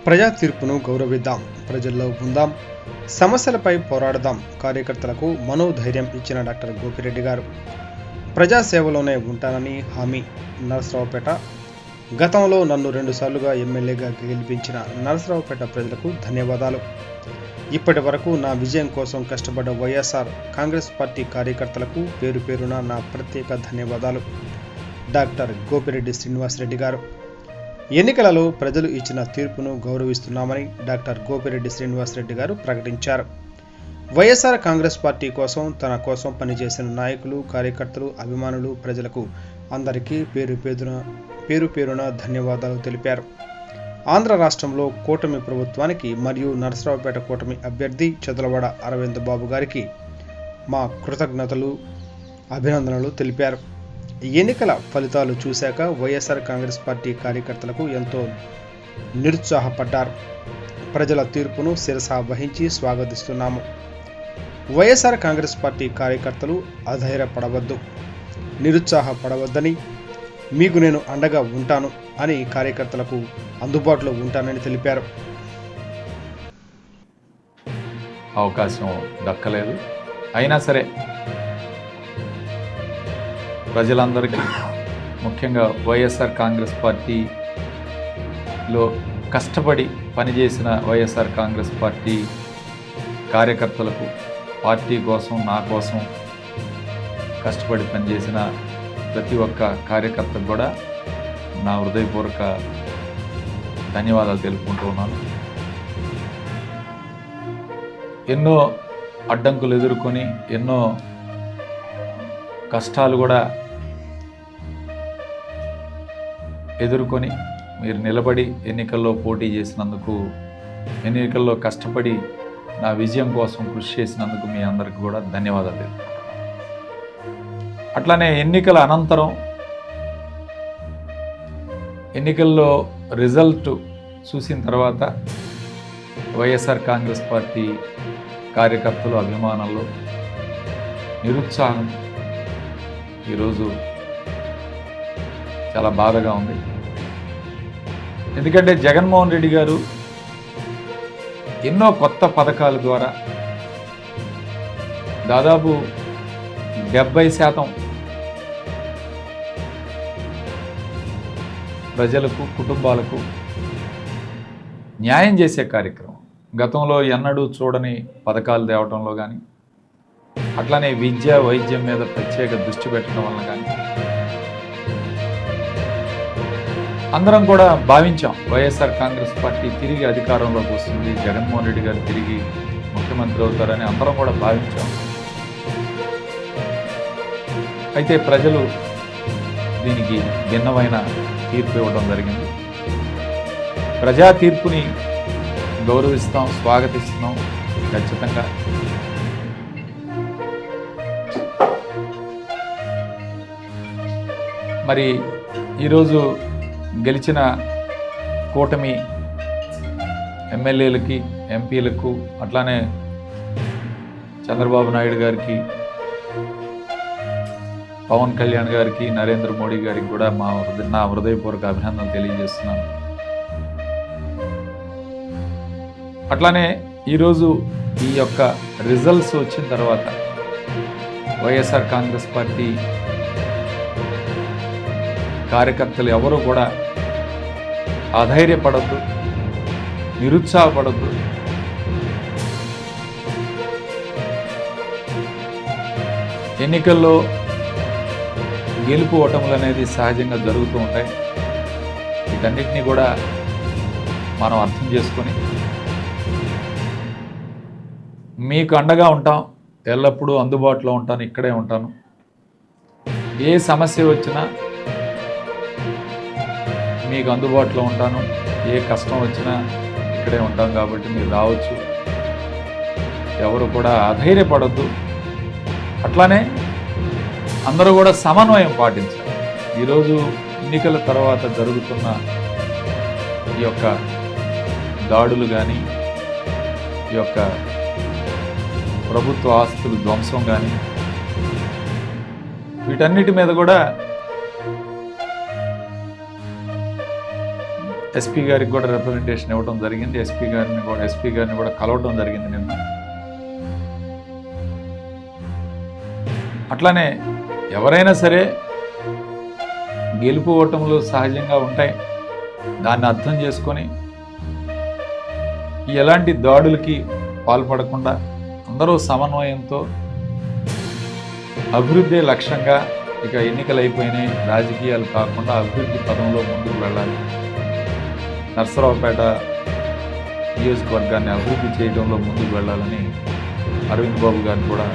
ప్రజా తీర్పును గౌరవిద్దాం, ప్రజల్లో ఉందాం, సమస్యలపై పోరాడదాం. కార్యకర్తలకు మనోధైర్యం ఇచ్చిన డాక్టర్ గోపిరెడ్డి గారు ప్రజాసేవలోనే ఉంటానని హామీ. నరసరావుపేట. గతంలో నన్ను 2 సార్లుగా ఎమ్మెల్యేగా గెలిపించిన నరసరావుపేట ప్రజలకు ధన్యవాదాలు. ఇప్పటి వరకు నా విజయం కోసం కష్టపడ్డ వైఎస్ఆర్ కాంగ్రెస్ పార్టీ కార్యకర్తలకు పేరు పేరున నా ప్రత్యేక ధన్యవాదాలు. డాక్టర్ గోపిరెడ్డి శ్రీనివాసరెడ్డి గారు. ఎన్నికలలో ప్రజలు ఇచ్చిన తీర్పును గౌరవిస్తున్నామని డాక్టర్ గోపిరెడ్డి శ్రీనివాసరెడ్డి గారు ప్రకటించారు. వైఎస్ఆర్ కాంగ్రెస్ పార్టీ కోసం, తన కోసం పనిచేసిన నాయకులు, కార్యకర్తలు, అభిమానులు, ప్రజలకు అందరికీ పేరు పేరున ధన్యవాదాలు తెలిపారు. ఆంధ్ర రాష్ట్రంలో కూటమి ప్రభుత్వానికి మరియు నరసరావుపేట కూటమి అభ్యర్థి చదలవాడ అరవింద్ బాబు గారికి మా కృతజ్ఞతలు, అభినందనలు తెలిపారు. ఎన్నికల ఫలితాలు చూశాక వైఎస్ఆర్ కాంగ్రెస్ పార్టీ కార్యకర్తలకు ఎంతో నిరుత్సాహపడ్డారు. ప్రజల తీర్పును శిరసా వహించి స్వాగతిస్తున్నాము. వైఎస్ఆర్ కాంగ్రెస్ పార్టీ కార్యకర్తలు అధైర్యపడవద్దు, నిరుత్సాహపడవద్దని, మీకు నేను అండగా ఉంటాను అని కార్యకర్తలకు అందుబాటులో ఉంటానని తెలిపారు. అవకాశం దక్కలేదు, అయినా సరే ప్రజలందరికీ, ముఖ్యంగా వైఎస్ఆర్ కాంగ్రెస్ పార్టీలో కష్టపడి పనిచేసిన వైఎస్ఆర్ కాంగ్రెస్ పార్టీ కార్యకర్తలకు, పార్టీ కోసం, నా కోసం కష్టపడి పనిచేసిన ప్రతి ఒక్క కార్యకర్తకు కూడా నా హృదయపూర్వక ధన్యవాదాలు తెలుపుకుంటూ ఉన్నాను. ఎన్నో అడ్డంకులు ఎదుర్కొని, ఎన్నో కష్టాలు కూడా ఎదుర్కొని మీరు నిలబడి ఎన్నికల్లో పోటీ చేసినందుకు, ఎన్నికల్లో కష్టపడి నా విజయం కోసం కృషి చేసినందుకు మీ అందరికీ కూడా ధన్యవాదాలు. అట్లానే ఎన్నికల అనంతరం, ఎన్నికల్లో రిజల్ట్ చూసిన తర్వాత వైఎస్ఆర్ కాంగ్రెస్ పార్టీ కార్యకర్తలు, అభిమానులు నిరుత్సాహం ఈరోజు చాలా బాధగా ఉంది. ఎందుకంటే జగన్మోహన్ రెడ్డి గారు ఎన్నో కొత్త పథకాల ద్వారా దాదాపు 70% ప్రజలకు, కుటుంబాలకు న్యాయం చేసే కార్యక్రమం. గతంలో ఎన్నడూ చూడని పథకాలు తేవడంలో కానీ, అట్లానే విద్య, వైద్యం మీద ప్రత్యేక దృష్టి పెట్టడం వల్ల కానీ అందరం కూడా భావించాం వైఎస్ఆర్ కాంగ్రెస్ పార్టీ తిరిగి అధికారంలోకి వస్తుంది, జగన్మోహన్ రెడ్డి గారు తిరిగి ముఖ్యమంత్రి అవుతారని అందరం కూడా భావించాం. అయితే ప్రజలు దీనికి భిన్నమైన తీర్పు ఇవ్వడం జరిగింది. ప్రజా తీర్పుని గౌరవిస్తాం, స్వాగతిస్తున్నాం. ఖచ్చితంగా మరి ఈరోజు గెలిచిన కూటమి ఎమ్మెల్యేలకి, ఎంపీలకు, అట్లానే చంద్రబాబు నాయుడు గారికి, పవన్ కళ్యాణ్ గారికి, నరేంద్ర మోడీ గారికి కూడా నా హృదయపూర్వక అభినందనలు తెలియజేస్తున్నాను. అట్లానే ఈరోజు ఈ యొక్క రిజల్ట్స్ వచ్చిన తర్వాత వైఎస్ఆర్ కాంగ్రెస్ పార్టీ కార్యకర్తలు ఎవరూ కూడా అధైర్యపడద్దు, నిరుత్సాహపడద్దు. ఎన్నికల్లో గెలుపు ఓటములు అనేది సహజంగా జరుగుతూ ఉంటాయి. వీటన్నిటినీ కూడా మనం అర్థం చేసుకొని మీకు అండగా ఉంటాం, ఎల్లప్పుడూ అందుబాటులో ఉంటాను, ఇక్కడే ఉంటాను. ఏ సమస్య వచ్చినా మీకు అందుబాటులో ఉంటాను, ఏ కష్టం వచ్చినా ఇక్కడే ఉంటాం. కాబట్టి మీరు రావచ్చు, ఎవరు కూడా అధైర్యపడద్దు. అట్లానే అందరూ కూడా సమన్వయం పాటించాలి. ఈరోజు ఎన్నికల తర్వాత జరుగుతున్న ఈ యొక్క దాడులు కానీ, ఈ యొక్క ప్రభుత్వ ఆస్తులు ధ్వంసం కానీ, వీటన్నిటి మీద కూడా ఎస్పీ గారికి కూడా రిప్రజెంటేషన్ ఇవ్వడం జరిగింది. ఎస్పీ గారిని కూడా కలవడం జరిగింది నిన్న. అట్లానే ఎవరైనా సరే గెలుపు ఓటములు సహజంగా ఉంటాయి. దాన్ని అర్థం చేసుకొని ఎలాంటి దాడులకి పాల్పడకుండా అందరూ సమన్వయంతో అభివృద్ధి లక్ష్యంగా, ఇక ఎన్నికలు అయిపోయినాయి, రాజకీయాలు కాకుండా అభివృద్ధి పదంలో ముందుకు వెళ్ళాలి. నర్సరావుపేట నియోజకవర్గాన్ని అభివృద్ధి చేయడంలో ముందుకు వెళ్ళాలని అరవింద్ బాబు గారిని కూడా